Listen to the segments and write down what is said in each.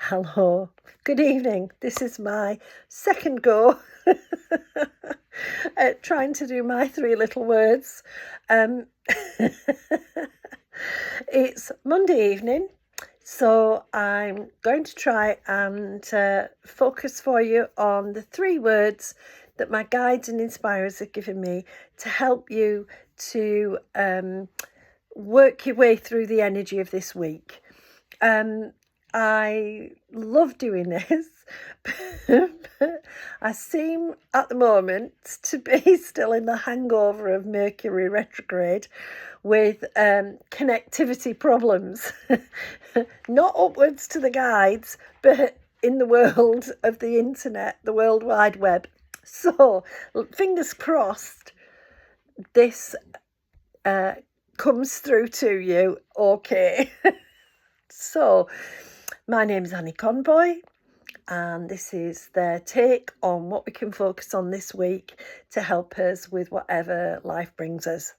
Hello, good evening. This is my second go at trying to do my three little words. Um, it's Monday evening, so I'm going to try and focus for you on the three words that my guides and inspirers have given me to help you to work your way through the energy of this week. I love doing this, but I seem at the moment to be still in the hangover of Mercury retrograde with connectivity problems. Not upwards to the guides, but in the world of the internet, the World Wide Web. So, fingers crossed, this comes through to you okay. So, my name is Annie Conboy, and this is their take on what we can focus on this week to help us with whatever life brings us.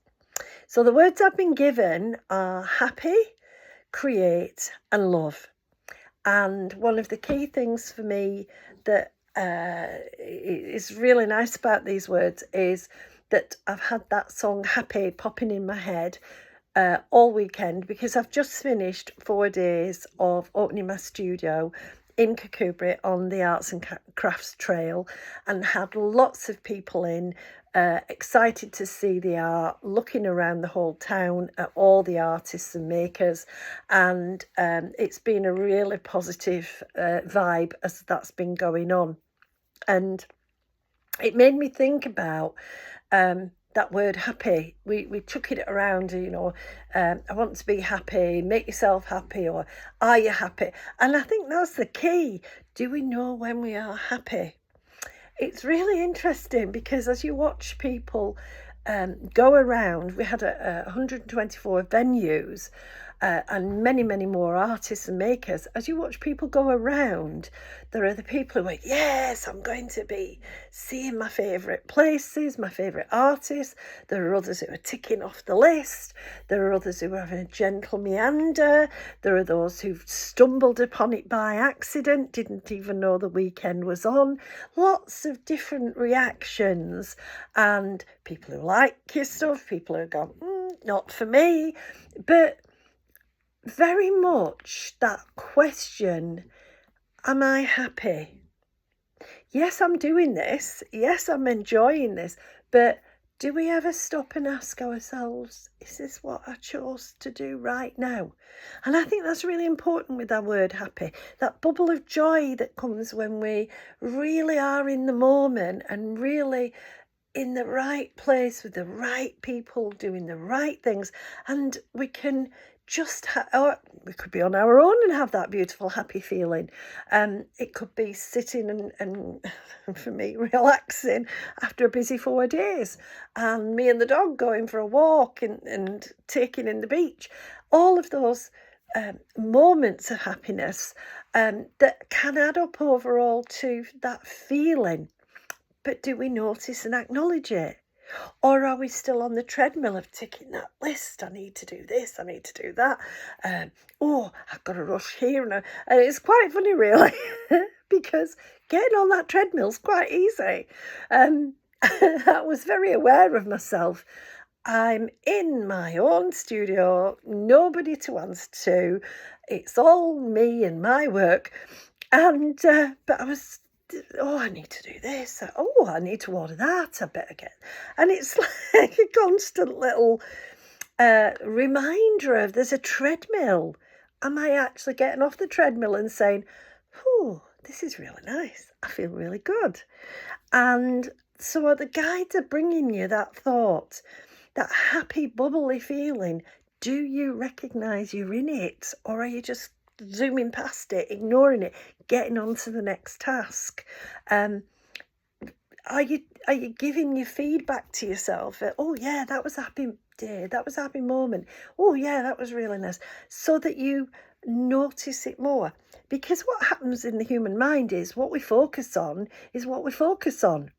So, the words I've been given are happy, create, and love. And one of the key things for me that is really nice about these words is that I've had that song Happy popping in my head all weekend, because I've just finished 4 days of opening my studio in Kirkcudbright on the Arts and Crafts Trail, and had lots of people in, excited to see the art, looking around the whole town at all the artists and makers, and it's been a really positive vibe as that's been going on. And it made me think about that word happy. We took it around, I want to be happy, make yourself happy, or are you happy? And I think that's the key. Do we know when we are happy? It's really interesting because as you watch people go around, we had 124 venues and many, many more artists and makers. As you watch people go around, there are the people who are, yes, I'm going to be seeing my favourite places, my favourite artists. There are others who are ticking off the list. There are others who are having a gentle meander. There are those who've stumbled upon it by accident, didn't even know the weekend was on. Lots of different reactions, and people who like your stuff, people who go, not for me. But very much that question, am I happy? Yes, I'm doing this. Yes, I'm enjoying this. But do we ever stop and ask ourselves, is this what I chose to do right now? And I think that's really important with our word happy. That bubble of joy that comes when we really are in the moment and really in the right place with the right people doing the right things, and we can just we could be on our own and have that beautiful happy feeling. It could be sitting and for me relaxing after a busy 4 days, and me and the dog going for a walk and taking in the beach. All of those moments of happiness that can add up overall to that feeling. But do we notice and acknowledge it? Or are we still on the treadmill of ticking that list? I need to do this, I need to do that. I've got to rush here. And it's quite funny, really, because getting on that treadmill is quite easy. I was very aware of myself. I'm in my own studio, nobody to answer to. It's all me and my work. And but I was, I need to do this. I need to order that. I better get. And it's like a constant little reminder of there's a treadmill. Am I actually getting off the treadmill and saying, this is really nice. I feel really good. And so the guides are bringing you that thought, that happy, bubbly feeling. Do you recognise you're in it, or are you just zooming past it, ignoring it, getting on to the next task? Are you giving your feedback to yourself? That was a happy day, that was a happy moment. That was really nice. So that you notice it more. Because what happens in the human mind is what we focus on is what we focus on.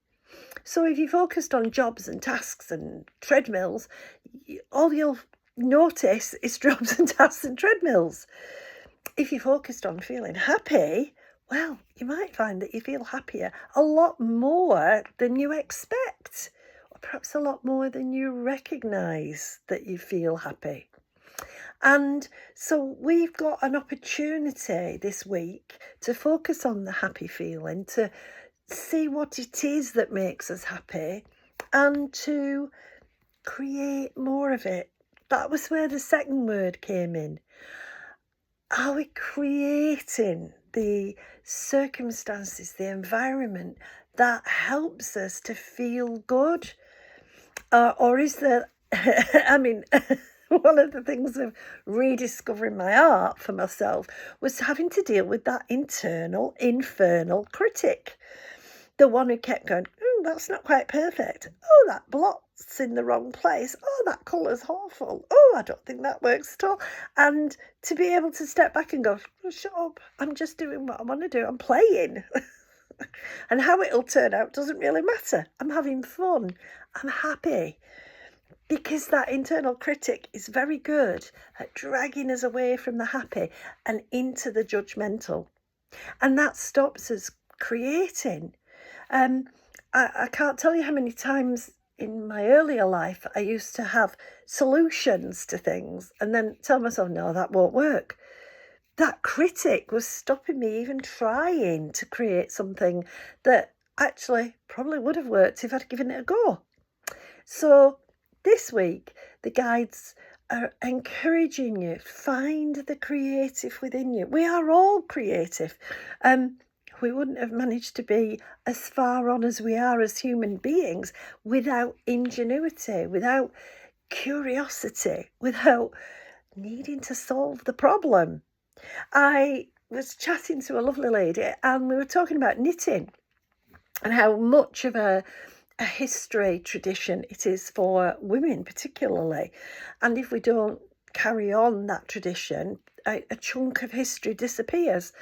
So if you focused on jobs and tasks and treadmills, all you'll notice is jobs and tasks and treadmills. if you're focused on feeling happy, well, you might find that you feel happier a lot more than you expect, or perhaps a lot more than you recognise that you feel happy. And so we've got an opportunity this week to focus on the happy feeling, to see what it is that makes us happy, and to create more of it. That was where the second word came in. Are we creating the circumstances, the environment that helps us to feel good? Or is there, I mean, one of the things of rediscovering my art for myself was having to deal with that internal, infernal critic. The one who kept going, oh, that's not quite perfect. Oh, that blot's in the wrong place. Oh, that colour's awful. Oh, I don't think that works at all. And to be able to step back and go, oh, shut up, I'm just doing what I want to do. I'm playing. And how it'll turn out doesn't really matter. I'm having fun. I'm happy. Because that internal critic is very good at dragging us away from the happy and into the judgmental. And that stops us creating. I can't tell you how many times in my earlier life I used to have solutions to things and then tell myself, no, that won't work. That critic was stopping me even trying to create something that actually probably would have worked if I'd given it a go. So this week, the guides are encouraging you, find the creative within you. We are all creative. We wouldn't have managed to be as far on as we are as human beings without ingenuity, without curiosity, without needing to solve the problem. I was chatting to a lovely lady and we were talking about knitting and how much of a history tradition it is for women particularly. And if we don't carry on that tradition, a chunk of history disappears.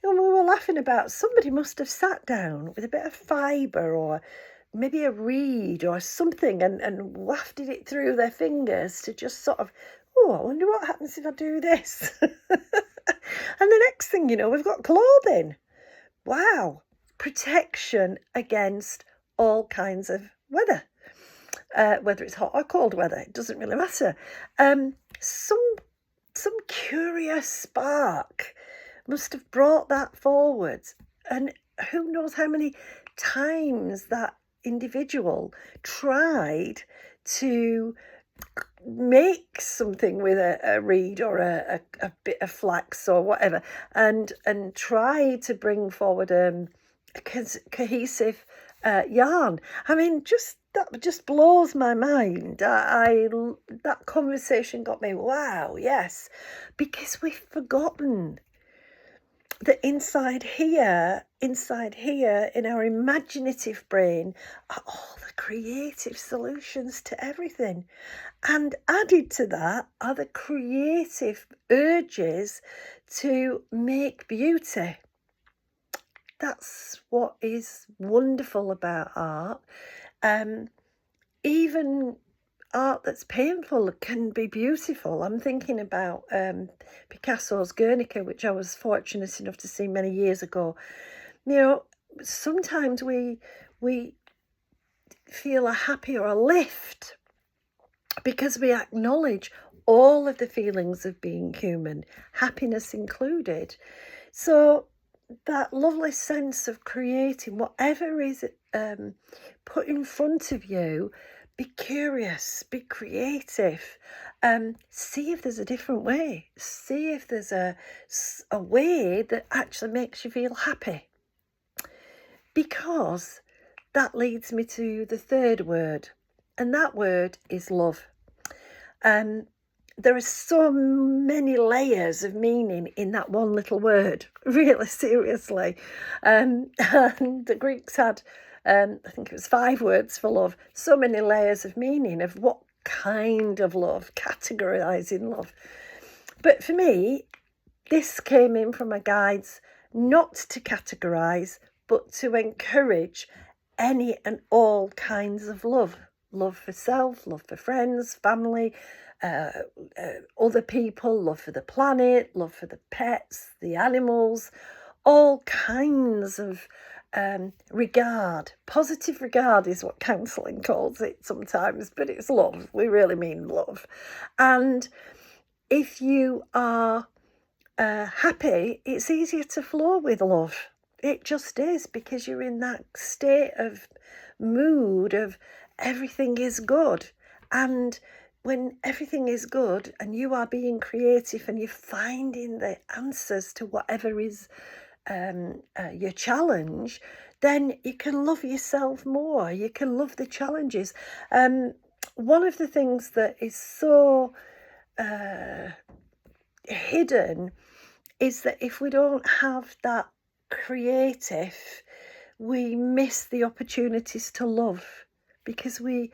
And we were laughing about somebody must have sat down with a bit of fibre or maybe a reed or something and wafted it through their fingers to just sort of, oh, I wonder what happens if I do this. And the next thing you know, we've got clothing. Wow. Protection against all kinds of weather. Whether it's hot or cold weather, it doesn't really matter. Some curious spark must have brought that forward. And who knows how many times that individual tried to make something with a reed or a bit of flax or whatever and try to bring forward a cohesive yarn. I mean, that just blows my mind. That conversation got me, wow, yes, because we've forgotten that inside here in our imaginative brain are all the creative solutions to everything. And added to that are the creative urges to make beauty. That's what is wonderful about art. Even art that's painful can be beautiful. I'm thinking about Picasso's Guernica, which I was fortunate enough to see many years ago. You know, sometimes we feel a happy or a lift because we acknowledge all of the feelings of being human, happiness included. So that lovely sense of creating whatever is put in front of you, be curious, be creative, see if there's a different way, see if there's a way that actually makes you feel happy. Because that leads me to the third word, and that word is love. There are so many layers of meaning in that one little word, really, seriously. And the Greeks had, I think it was 5 words for love, so many layers of meaning of what kind of love, categorising love. But for me, this came in from my guides not to categorise, but to encourage any and all kinds of love. Love for self, love for friends, family, other people, love for the planet, love for the pets, the animals, all kinds of regard. Positive regard is what counselling calls it sometimes, but it's love. We really mean love. And if you are happy, it's easier to flow with love. It just is, because you're in that state of mood of everything is good. And when everything is good and you are being creative and you're finding the answers to whatever is your challenge, then you can love yourself more. You can love the challenges. One of the things that is so hidden is that if we don't have that creative, we miss the opportunities to love, because we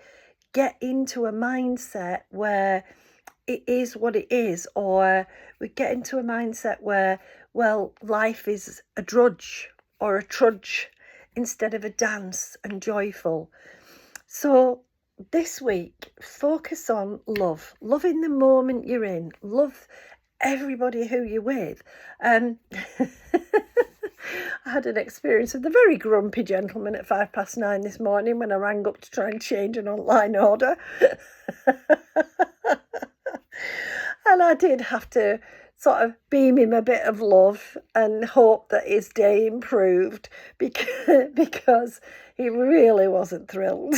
get into a mindset where it is what it is, or we get into a mindset where, well, life is a drudge or a trudge instead of a dance and joyful. So this week, focus on love. Love in the moment you're in. Love everybody who you're with. I had an experience with a very grumpy gentleman at 9:05 this morning when I rang up to try and change an online order. And I did have to sort of beam him a bit of love and hope that his day improved, because he really wasn't thrilled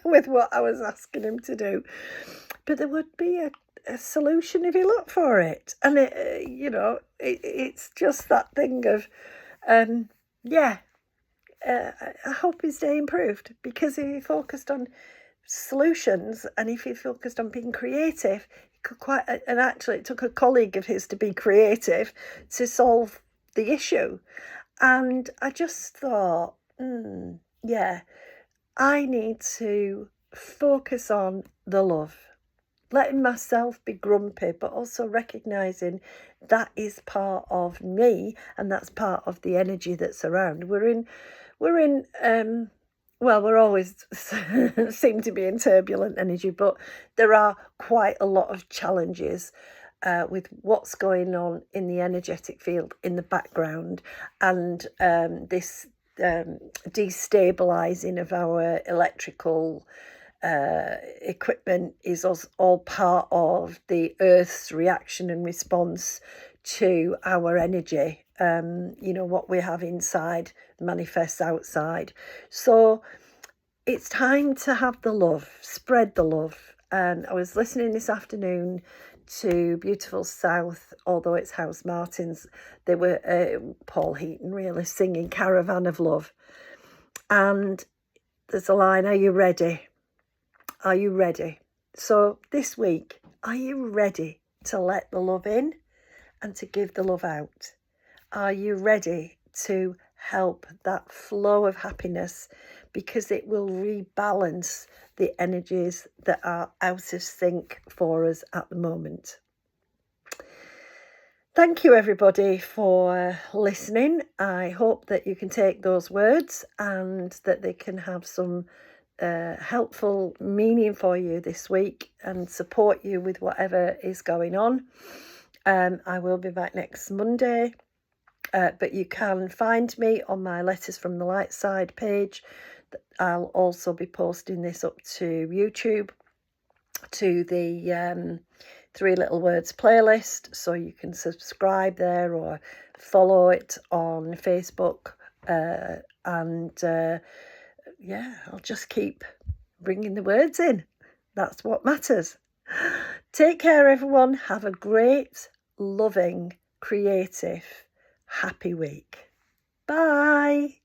with what I was asking him to do. But there would be a solution if he looked for it. And it's just that thing of I hope his day improved, because if he focused on solutions and if he focused on being creative, he could and actually it took a colleague of his to be creative to solve the issue. And I just thought, I need to focus on the love. Letting myself be grumpy, but also recognising that is part of me and that's part of the energy that's around. We're always seem to be in turbulent energy, but there are quite a lot of challenges with what's going on in the energetic field in the background, and this destabilising of our electrical equipment is all part of the Earth's reaction and response to our energy. What we have inside manifests outside. So it's time to have the love, spread the love. And I was listening this afternoon to Beautiful South, although it's House Martins. They were Paul Heaton really singing Caravan of Love. And there's a line, are you ready? Are you ready? So this week, are you ready to let the love in and to give the love out? Are you ready to help that flow of happiness, because it will rebalance the energies that are out of sync for us at the moment? Thank you, everybody, for listening. I hope that you can take those words and that they can have some helpful meaning for you this week and support you with whatever is going on. I will be back next Monday, but you can find me on my Letters from the Light Side page. I'll also be posting this up to YouTube, to the Three Little Words playlist, so you can subscribe there or follow it on Facebook, I'll just keep bringing the words in. That's what matters. Take care, everyone. Have a great, loving, creative, happy week. Bye.